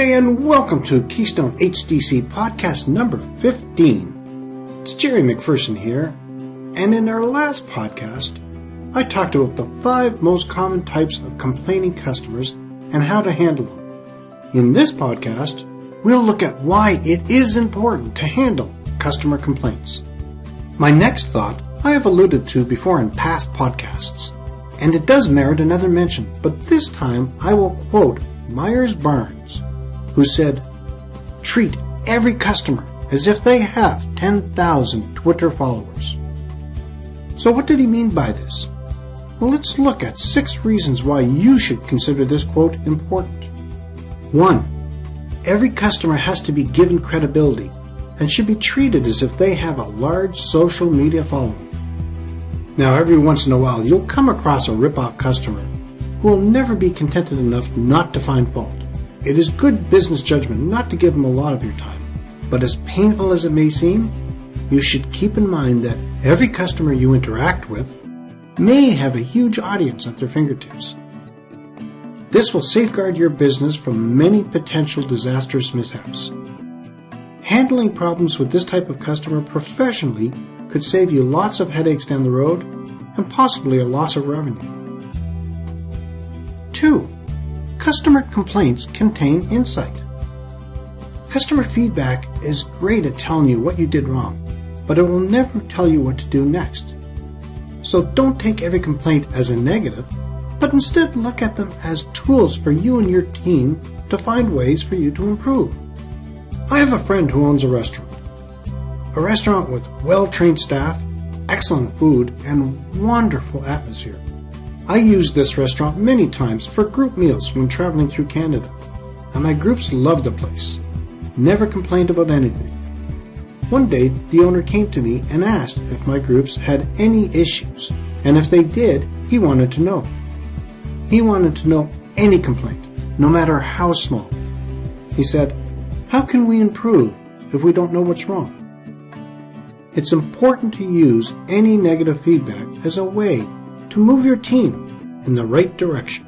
day and welcome to Keystone HDC podcast number 15. It's Jerry McPherson here, and in our last podcast, I talked about the 5 most common types of complaining customers and how to handle them. In this podcast, we'll look at why it is important to handle customer complaints. My next thought I have alluded to before in past podcasts, and it does merit another mention, but this time I will quote Myers-Barnes, who said, "Treat every customer as if they have 10,000 Twitter followers." So what did he mean by this? Well, let's look at 6 reasons why you should consider this quote important. 1. Every customer has to be given credibility and should be treated as if they have a large social media following. Now, every once in a while, you'll come across a rip-off customer who will never be contented enough not to find fault. It is good business judgment not to give them a lot of your time, but as painful as it may seem, you should keep in mind that every customer you interact with may have a huge audience at their fingertips. This will safeguard your business from many potential disastrous mishaps. Handling problems with this type of customer professionally could save you lots of headaches down the road and possibly a loss of revenue. 2. Customer complaints contain insight. Customer feedback is great at telling you what you did wrong, but it will never tell you what to do next. So don't take every complaint as a negative, but instead look at them as tools for you and your team to find ways for you to improve. I have a friend who owns a restaurant with well-trained staff, excellent food, and wonderful atmosphere. I used this restaurant many times for group meals when traveling through Canada, and my groups loved the place. Never complained about anything. One day, the owner came to me and asked if my groups had any issues, and if they did, he wanted to know. He wanted to know any complaint, no matter how small. He said, "How can we improve if we don't know what's wrong?" It's important to use any negative feedback as a way to move your team in the right direction.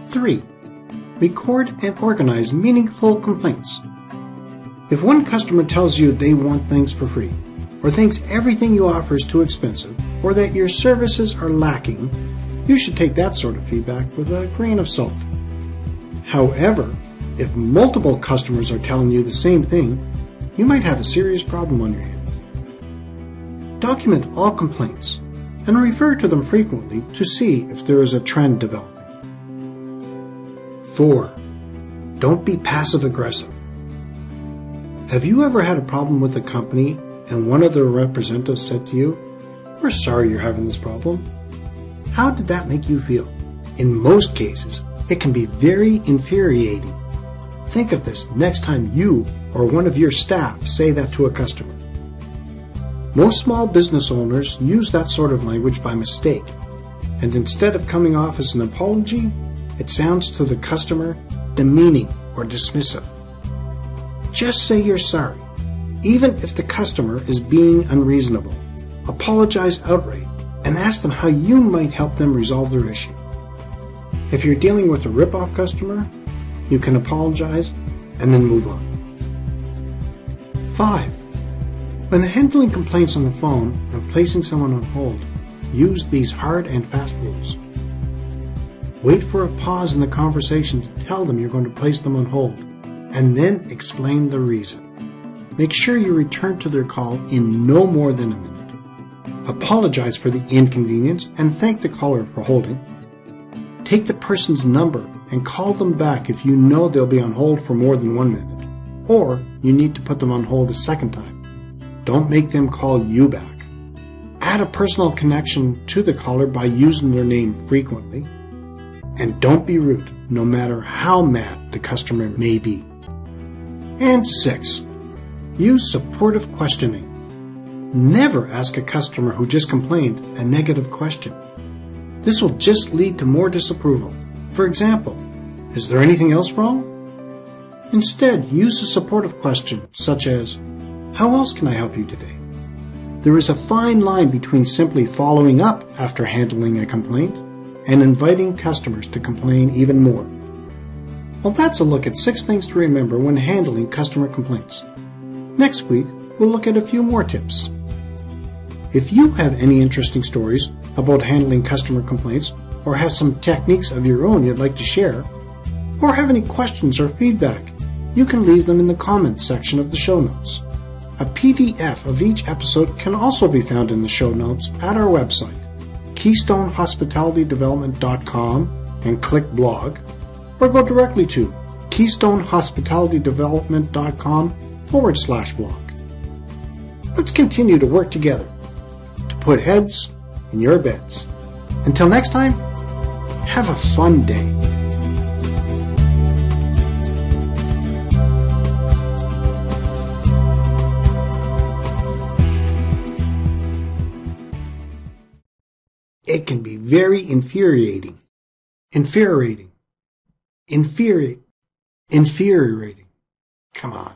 3. Record and organize meaningful complaints. If one customer tells you they want things for free, or thinks everything you offer is too expensive, or that your services are lacking, you should take that sort of feedback with a grain of salt. However, if multiple customers are telling you the same thing, you might have a serious problem on your hands. Document all complaints and refer to them frequently to see if there is a trend developing. 4. Don't be passive-aggressive. Have you ever had a problem with a company and one of their representatives said to you, "We're sorry you're having this problem"? How did that make you feel? In most cases, it can be very infuriating. Think of this next time you or one of your staff say that to a customer. Most small business owners use that sort of language by mistake, and instead of coming off as an apology, it sounds to the customer demeaning or dismissive. Just say you're sorry, even if the customer is being unreasonable. Apologize outright and ask them how you might help them resolve their issue. If you're dealing with a rip-off customer, you can apologize and then move on. 5. When handling complaints on the phone and placing someone on hold, use these hard and fast rules. Wait for a pause in the conversation to tell them you're going to place them on hold, and then explain the reason. Make sure you return to their call in no more than a minute. Apologize for the inconvenience and thank the caller for holding. Take the person's number and call them back if you know they'll be on hold for more than 1 minute, or you need to put them on hold a second time. Don't make them call you back. Add a personal connection to the caller by using their name frequently. And don't be rude, no matter how mad the customer may be. And 6. Use supportive questioning. Never ask a customer who just complained a negative question. This will just lead to more disapproval. For example, "Is there anything else wrong?" Instead, use a supportive question such as, "How else can I help you today?" There is a fine line between simply following up after handling a complaint and inviting customers to complain even more. Well, that's a look at 6 things to remember when handling customer complaints. Next week, we'll look at a few more tips. If you have any interesting stories about handling customer complaints, or have some techniques of your own you'd like to share, or have any questions or feedback, you can leave them in the comments section of the show notes. A PDF of each episode can also be found in the show notes at our website, KeystoneHospitalityDevelopment.com, and click blog, or go directly to KeystoneHospitalityDevelopment.com/blog. Let's continue to work together to put heads in your beds. Until next time, have a fun day. It can be very infuriating. Infuriating. Come on.